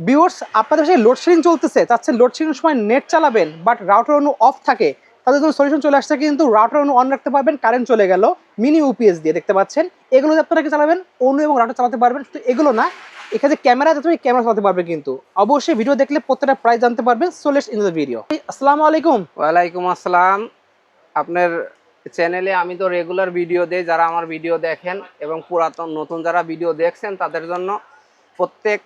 Viewers, আপনাদের বাসায় load shedding চলতেছে, চাচ্ছেন লোডশেডিং সময় নেট চালাবেন বাট রাউটার অনু অফ থাকে, তাদের জন্য সলিউশন চলে আসছে। কিন্তু রাউটার অনু অন রাখতে পারবেন, কারেন্ট চলে গেল মিনি ইউপিএস দিয়ে, দেখতে পাচ্ছেন। এগুলো দিয়ে আপনারা কি চালাবেন, অনু এবং রাউটার চালাতে পারবেন। শুধু এগুলো না, এখানে ক্যামেরা আছে, তুমি ক্যামেরা চালাতে পারবে। কিন্তু অবশ্যই ভিডিও দেখলে প্রত্যেকটা প্রাইস জানতে পারবেন। So let's in the video. আসসালামু আলাইকুম। ওয়ালাইকুম আসসালাম। আপনার চ্যানেলে আমি তো রেগুলার ভিডিও দেই, যারা আমার ভিডিও দেখেন এবং পুরাতন নতুন যারা ভিডিও দেখছেন তাদের জন্য প্রত্যেক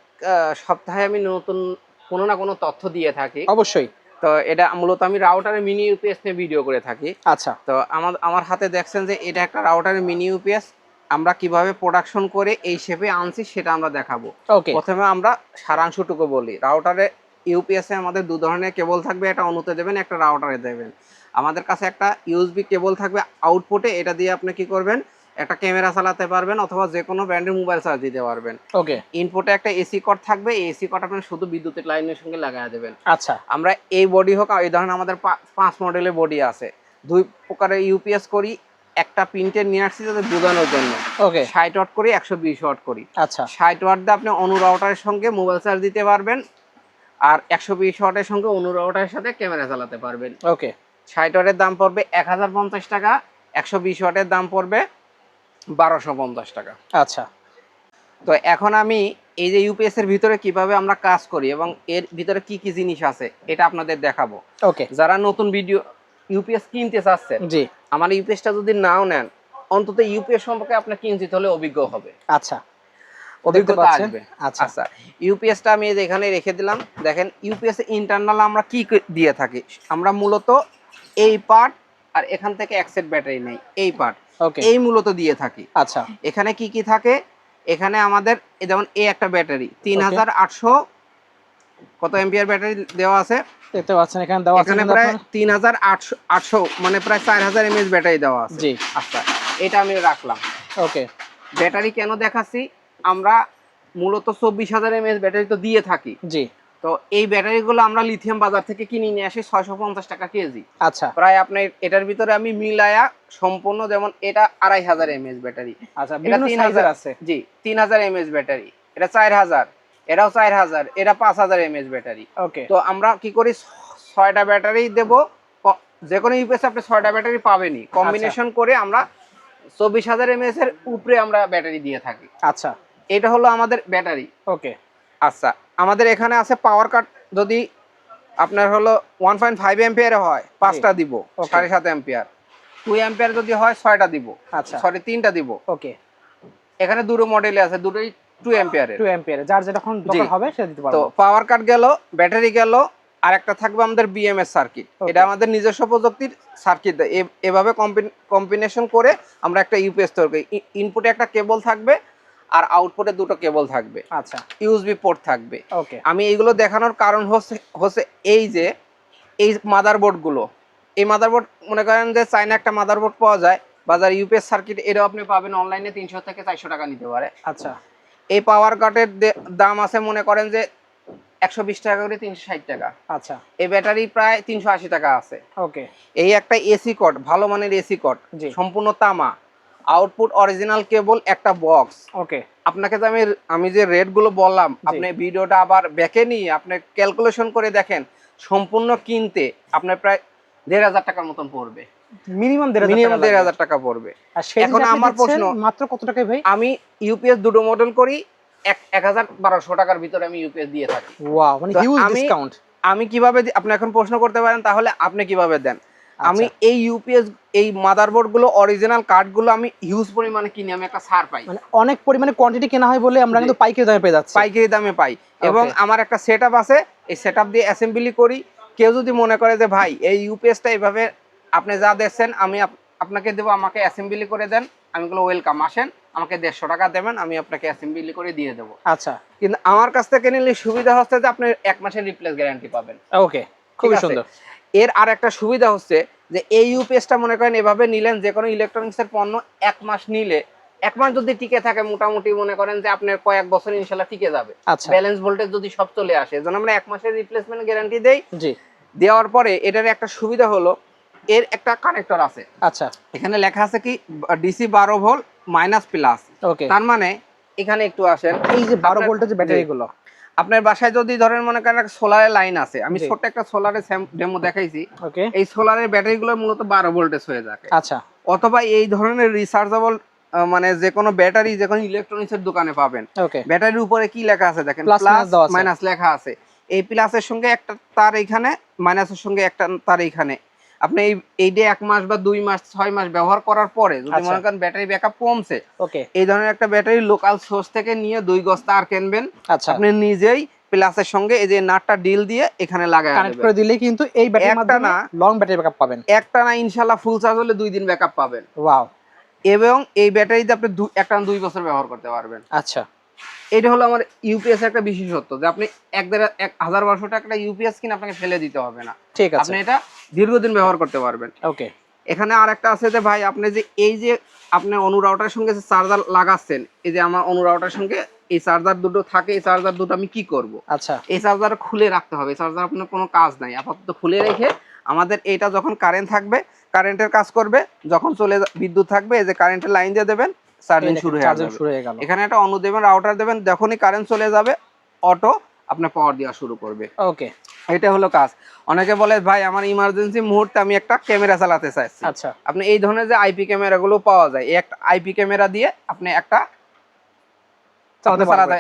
সপ্তাহে আমি নতুন কোনো না কোনো তথ্য দিয়ে থাকি। অবশ্যই। তো এটা মূলত আমি রাউটারের মিনি ইউপিএস নিয়ে ভিডিও করে থাকি। আচ্ছা, তো আমার হাতে দেখছেন যে এটা একটা রাউটারের মিনি ইউপিএস। আমরা কিভাবে প্রোডাকশন করে এই শেপে আনছি সেটা আমরা দেখাবো। ওকে। প্রথমে আমরা সারাংশটুকু বলি। রাউটারে ইউপিএস এ আমাদের দু ধরনের কেবল থাকবে, একটা অনুতে দেবেন, একটা রাউটারে দেবেন। আমাদের কাছে একটা ইউএসবি কেবল থাকবে আউটপুটে, এটা দিয়ে আপনি কি করবেন, একটা ক্যামেরা চালাতে পারবেন অথবা যে কোনো ব্র্যান্ডের মোবাইল চার্জ দিতে পারবেন। ওকে। ইনপুটে একটা এসি কর্ড থাকবে, এই এসি কর্ড আপনি শুধু বিদ্যুতের লাইনের সঙ্গে লাগায় দেবেন। আচ্ছা, আমরা এই বডি হোক, এই ধরনের আমাদের 5 মডেলের বডি আছে। দুই প্রকারের ইউপিএস করি, একটা প্রিন্টের নিয়ে আসছি যাতে বোঝানোর জন্য। ওকে। 60 ওয়াট করি, 120 ওয়াট করি। আচ্ছা, 60 ওয়াট দিয়ে আপনি অনু রাউটারের সঙ্গে মোবাইল চার্জ দিতে পারবেন, আর 120 ওয়াটের সঙ্গে অনু রাউটারের সাথে ক্যামেরা চালাতে পারবেন। ওকে। 60 ওয়াটের দাম পড়বে 1050 টাকা, 120 ওয়াটের দাম পড়বে 1250 টাকা। আচ্ছা, তো এখন আমি এই যে ইউপিএস এর ভিতরে কিভাবে আমরা কাজ করি এবং এর ভিতরে কি কি জিনিস আছে এটা আপনাদের দেখাবো। ওকে। যারা নতুন ভিডিও ইউপিএস কিনতে চাচ্ছেন, জি। আমার ইউপিএসটা যদি নাও নেন, অন্তত ইউপিএস সম্পর্কে আপনার কিঞ্চিত হলে অভিজ্ঞ হবে, আচ্ছা, অভিজ্ঞতা আসবে। আচ্ছা। আচ্ছা, ইউপিএসটা আমি এই যে এখানে রেখে দিলাম। দেখেন ইউপিএস ইন্টারনাল আমরা কি দিয়ে থাকি। আমরা মূলত এই পার্ট আর এখান থেকে এক সেট ব্যাটারি নেই, এই পার্ট ওকে। এই মূলত দিয়ে থাকি। আচ্ছা, এখানে কি কি থাকে, এখানে আমাদের যেমন এই একটা ব্যাটারি 3800 কত এম্পিয়ার ব্যাটারি দেওয়া আছে, দেখতে পাচ্ছেন এখানে দেওয়া আছে। এখানে প্রায় 3800 মানে প্রায় 4000 এমএএইচ ব্যাটারি দেওয়া আছে। জি। আচ্ছা, এটা আমি রাখলাম। ওকে। ব্যাটারি কেন দেখাচ্ছি, আমরা মূলত 24000 এমএএইচ ব্যাটারি তো দিয়ে থাকি। জি। তো এই ব্যাটারিগুলো আমরা লিথিয়াম বাজার থেকে কিনে নিয়ে আসি 650 টাকা কেজি। আচ্ছা, প্রায় আপনার এটার ভিতরে আমি মিলায়া সম্পূর্ণ, যেমন এটা 2500 এমএএইচ ব্যাটারি, আচ্ছা, এটা বিভিন্ন সাইজের 3000 আছে। জি 3000 এমএএইচ ব্যাটারি, এটা 4000, এটাও 4000, এটা 5000 এমএএইচ ব্যাটারি। ওকে। তো আমরা কি করি, 6টা ব্যাটারি দেব। যে কোনো ইউপিএস আপনি 6টা ব্যাটারি পাবেনই, কম্বিনেশন করে আমরা 24000 এমএএইচ এর উপরে আমরা ব্যাটারি দিয়ে থাকি। আচ্ছা, এটা হলো আমাদের ব্যাটারি। ওকে। আচ্ছা, আমাদের এখানে আছে পাওয়ার কাট। যদি আপনার হলো 1.5 এম্পিয়ারে হয় 5টা দিব, 7.5 এম্পিয়ার। 2 এম্পিয়ার যদি হয় 6টা দিব। আচ্ছা, সরি 3টা দিব। ওকে। এখানে দুটো মডেলে আছে, দুটোই 2 এম্পিয়ারের। 2 এম্পিয়ার, যার যখন দরকার হবে সেটা দিতে তো পারবো। পাওয়ার কাট গেল, ব্যাটারি গেল, আর একটা থাকবে আমাদের বিএমএস সার্কিট। এটা আমাদের নিজস্ব প্রযুক্তির সার্কিট। এভাবে কম্বিনেশন করে আমরা একটা ইউপিএস তৈরি করি। ইনপুটে একটা কেবল থাকবে আর আউটপুটে দুটো কেবল থাকবে। আচ্ছা, ইউএসবি পোর্ট থাকবে। ওকে। আমি এইগুলো দেখানোর কারণ হচ্ছে এই যে এই মাদারবোর্ডগুলো, এই মাদারবোর্ড মনে করেন যে চাইনা একটা মাদারবোর্ড পাওয়া যায় বাজার, ইউপিএস সার্কিট, এটাও আপনি পাবেন অনলাইনে 300 থেকে 400 টাকা নিতে পারে। আচ্ছা, এই পাওয়ার কাটের দাম আছে মনে করেন যে 120 টাকা করে, 360 টাকা। আচ্ছা, এই ব্যাটারি প্রায় 380 টাকা আছে। ওকে। এই একটা এসি কট, ভালো মানের এসি কট, জি। সম্পূর্ণ তামা, আউটপুট অরিজিনাল কেবল, একটা বক্স। ওকে। আপনাকে যে আমি যে রেটগুলো বললাম, আপনি ভিডিওটা আবার ব্যাকে নিয়ে আপনি ক্যালকুলেশন করে দেখেন, সম্পূর্ণ কিনতে আপনার প্রায় 1500 টাকার মতন পড়বে। মিনিমাম 1500 টাকা পড়বে। এখন আমার প্রশ্ন, মাত্র কত টাকায় ভাই? আমি ইউপিএস দুটো মডেল করি, 1200 টাকার ভিতরে আমি ইউপিএস দিয়ে থাকি। ওয়াও, মানে হিউজ ডিসকাউন্ট। আমি কিভাবে আপনি এখন প্রশ্ন করতে পারেন, তাহলে আপনি কিভাবে দেন? আমি এই ইউপিএস, এই মাদারবোর্ড গুলো, অরিজিনাল কার্ড গুলো আমি হিউজ পরিমাণে কিনি, আমি একটা ছাড় পাই। মানে অনেক পরিমাণে কোয়ান্টিটি কেনা হয় বলে আমরা কিন্তু পাইকারি দামে পেয়ে যাচ্ছি। পাইকারি দামে পাই। এবং আমার একটা সেটআপ আছে, এই সেটআপ দিয়ে অ্যাসেম্বলি করি। কেউ যদি মনে করে যে ভাই এই ইউপিএসটা এইভাবে আপনি যা দেখছেন আমি আপনাকে দেবো, আমাকে অ্যাসেম্বলি করে দেন, আমি বলবো ওয়েলকাম, আসেন, আমাকে 150 টাকা দেবেন, আমি আপনাকে অ্যাসেম্বলি করে দিয়ে দেবো। আচ্ছা, কিন্তু আমার কাছ থেকে নিলে সুবিধা হচ্ছে যে আপনি 1 মাসের রিপ্লেস গ্যারান্টি পাবেন। ওকে, খুবই সুন্দর। এর আর একটা সুবিধা হচ্ছে যে এই ইউপিএসটা মনে করেন এভাবে নিলেন, যে কোনো ইলেকট্রনিক্সের পণ্য 1 মাস নিলে, 1 মাস যদি টিকে থাকে, মোটামুটি মনে করেন যে আপনার কয়েক বছর ইনশাআল্লাহ টিকে যাবে। আচ্ছা, ব্যালেন্স ভোল্টেজ যদি সব চলে আসে, এজন্য আমরা 1 মাসের রিপ্লেসমেন্ট গ্যারান্টি দেই। জি। দেওয়ার পরে এটার একটা সুবিধা হলো, এর একটা কানেক্টর আছে। আচ্ছা, এখানে লেখা আছে কি ডিসি 12 ভোল্ট মাইনাস প্লাস। ওকে। তার মানে এখানে একটু আসেন, এই যে 12 ভোল্টের যে ব্যাটারি গুলো, আপনার বাসায় যদি ধরেন মনে করেন সোলারের লাইন আছে, আমি জি। ছোট্ট একটা সোলারের ডেমো দেখাইছি। ওকে, এই সোলারের ব্যাটারিগুলো মূলত 12 ভোল্টেজ হয়ে থাকে। আচ্ছা অথবা এই ধরনের রিচার্জেবল মানে যে কোনো ব্যাটারি যে কোনো ইলেকট্রনিক্সের দোকানে পাবেন। ওকে, ব্যাটারির উপরে কি লেখা আছে দেখেন, প্লাস প্লাস দেওয়া আছে। মাইনাস লেখা আছে। এই প্লাসের সঙ্গে একটা তার এইখানে, মাইনাসের সঙ্গে একটা তার এইখানে। আপনি এই যে 1 মাস বা 2 মাস 6 মাস ব্যবহার করার পরে যদি আচ্ছা। মনে করেন ব্যাটারি ব্যাকআপ কমছে, ওকে, এই ধরনের একটা ব্যাটারি লোকাল সোর্স থেকে নিয়ে 2 গজ তার কিনবেন। আচ্ছা, আপনি নিজেই প্লাসের সঙ্গে এই যে নাটটা ডিল দিয়ে এখানে লাগায় কানেক্ট দেবেন। করে দিলেই কিন্তু এই ব্যাটারির একটা মাধ্যমে না, লং ব্যাটারি ব্যাকআপ পাবেন। একটা না ইনশাআল্লাহ ফুল চার্জ হলে 2 দিন ব্যাকআপ পাবেন। ওয়াও, এবং এই ব্যাটারিতে আপনি একটা 2 বছর ব্যবহার করতে পারবেন। আচ্ছা, এটা হলো আমার ইউপিএস একটা বিশেষত্ব, যে আপনি 1,500 টাকা ইউপিএস কিনে আপনাকে ফেলে দিতে হবে না। ঠিক আছে, আপনি এটা দীর্ঘদিন ব্যবহার করতে পারবেন। ওকে, এখানে আরেকটা আছে যে ভাই আপনি যে এই যে আপনি অনু রাউটারের সঙ্গে যে চার্জার লাগাচ্ছেন, এই যে আমার অনু রাউটারের সঙ্গে এই চার্জার দুটো থাকে, এই চার্জার দুটো আমি কি করব? আচ্ছা, এই চার্জার খুলে রাখতে হবে। এই চার্জার আপনার কোনো কাজ নাই, আপাতত খুলে রেখে আমাদের এইটা যখন কারেন্ট থাকবে কারেন্টের কাজ করবে, যখন বিদ্যুৎ থাকবে এই যে কারেন্টের লাইন দিয়ে দেবেন, চার্জিং শুরু হয়ে চার্জিং যাবে। শুরু হয়ে গেল। এখানে একটা অনু দেবেন, রাউটার দেবেন, যখনই কারেন্ট চলে যাবে অটো আপনার পাওয়ার দেওয়া শুরু করবে। ওকে, এটা হলো কাজ। অনেকে বলে ভাই আমার ইমার্জেন্সি মুহূর্তে আমি একটা ক্যামেরা চালাতে চাইছি। আচ্ছা, আপনি এই ধরনের যে আইপি ক্যামেরাগুলো পাওয়া যায়, এই একটা আইপি ক্যামেরা দিয়ে আপনি একটা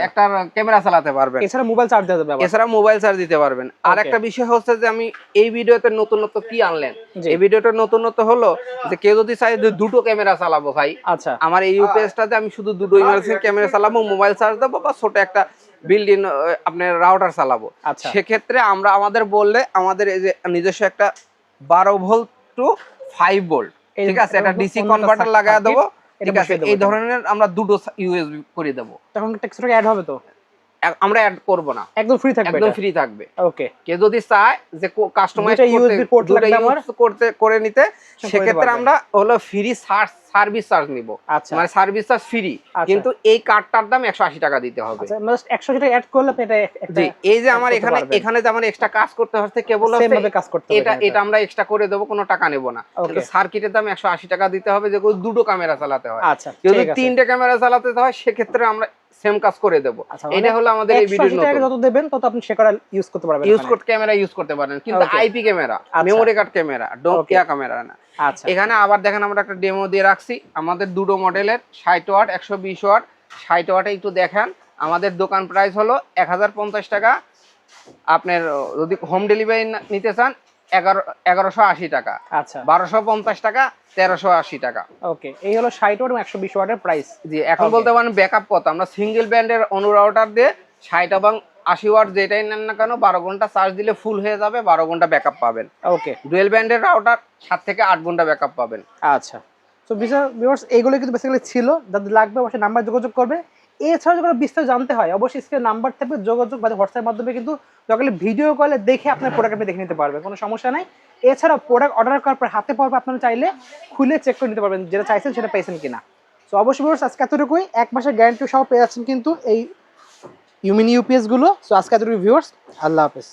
একটা ক্যামেরা চালাতে পারবেন। এছাড়া মোবাইল চার্জ দেওয়া যাবে। এছাড়া মোবাইল চার্জ দিতে পারবেন। আর একটা বিষয় হচ্ছে যে আমি এই ভিডিওতে নতুনত্ব কি আনলেন, এই ভিডিওতে নতুনত্ব হলো যে কেউ যদি চায় যে দুটো ক্যামেরা চালাবো ভাই, আচ্ছা, আমার এই ইউপিএসটাতে আমি শুধু দুটো ইমার্জেন্সি ক্যামেরা চালাবো, মোবাইল চার্জ দেবো বা ছোট একটা বিল্ডিং আপনার রাউটার চালাবো, আচ্ছা, সেক্ষেত্রে আমরা আমাদের বললে আমাদের এই যে নিজস্ব একটা 12 ভোল্ট টু 5 ভোল্ট, ঠিক আছে, একটা ডিসি কনভার্টার লাগায় দেবো। ঠিক আছে, এই ধরনের আমরা দুটো ইউএসবি করে দেবো। তখন টেক্সট অ্যাড হবে তো? আমরা অ্যাড করব না, একদম ফ্রি থাকবে, একদম ফ্রি থাকবে। ওকে, কেউ যদি চায় যে কাস্টমাইজ ইউএসবি পোর্ট লাগবে করে নিতে, সেক্ষেত্রে আমরা হলো ফ্রি সার্ভিস চার্জ নিব। আচ্ছা, মানে সার্ভিস চার্জ ফ্রি, কিন্তু এই কার্ডটার দাম 180 টাকা দিতে হবে। আচ্ছা, জাস্ট 180 টাকা অ্যাড করলে আপনি এটা জি, এই যে আমার এখানে যে আমার এক্সট্রা কাজ করতে হচ্ছে কেবল সেম ভাবে কাজ করতে হবে, এটা আমরা এক্সট্রা করে দেব, কোনো টাকা নেব না। কিন্তু সার্কিটের দাম 180 টাকা দিতে হবে, যে দুটো ক্যামেরা চালাতে হয়। আচ্ছা, যদি তিনটে ক্যামেরা চালাতে হয় সেক্ষেত্রে আমরা সেম কাজ করে দেব। এটা হলো আমাদের এই ভিডিওর নতুন। যত দেবেন তত আপনি সেটা ইউজ করতে পারবেন, ক্যামেরা ইউজ করতে পারেন, কিন্তু IP camera, memory card camera, Nokia camera না। আচ্ছা, এখানে আবার দেখেন আমরা একটা ডেমো দিয়ে রাখছি আমাদের দুটো মডেলের 60 ওয়াট 120 ওয়াট। 60 ওয়াটে একটু দেখেন, আমাদের দোকান প্রাইস হলো 1050 টাকা। আপনার যদি হোম ডেলিভারি নিতে চান 1180 টাকা। আচ্ছা, 1250 টাকা, 1380 টাকা। ওকে, এই হলো 60 ওয়াট এবং 120 ওয়াটের প্রাইস। জি, এখন বলতে পারেন ব্যাকআপ কত। আমরা সিঙ্গেল ব্যান্ডের অনু রাউটার দিয়ে 60 এবং 80 ওয়াট যেটাই নেন না কেন 12 ঘন্টা চার্জ দিলে ফুল হয়ে যাবে, 12 ঘন্টা ব্যাকআপ পাবেন। ওকে, ডুয়েল ব্যান্ডের রাউটার 7 থেকে 8 ঘন্টা ব্যাকআপ পাবেন। আচ্ছা, সো ভিউয়ার্স এইগুলো কিন্তু বেসিক্যালি ছিল, যাদের লাগবে অবশ্যই নাম্বার যোগাযোগ করবে। এছাড়া যখন বিস্তারিত জানতে হয় অবশ্যই স্ক্রিনে নাম্বার থাকবে, যোগাযোগ বা হোয়াটসঅ্যাপের মাধ্যমে কিন্তু যখন ভিডিও কলে দেখে আপনার প্রোডাক্ট আপনি দেখে নিতে পারবেন, কোনো সমস্যা নাই। এছাড়া প্রোডাক্ট অর্ডার করার পর হাতে পাওয়ার পর আপনারা চাইলে খুলে চেক করে নিতে পারবেন যেটা চাইছেন সেটা পেয়েছেন কিনা। সো অবশ্যই ভিউয়ার্স আজকে এতটুকুই, 1 মাসের গ্যারান্টি সহ পেয়ে যাচ্ছেন কিন্তু এই ইউমিনি ইউপিএস গুলো। সো আজকে এতটুকু ভিউয়ার্স, আল্লাহ হাফেজ।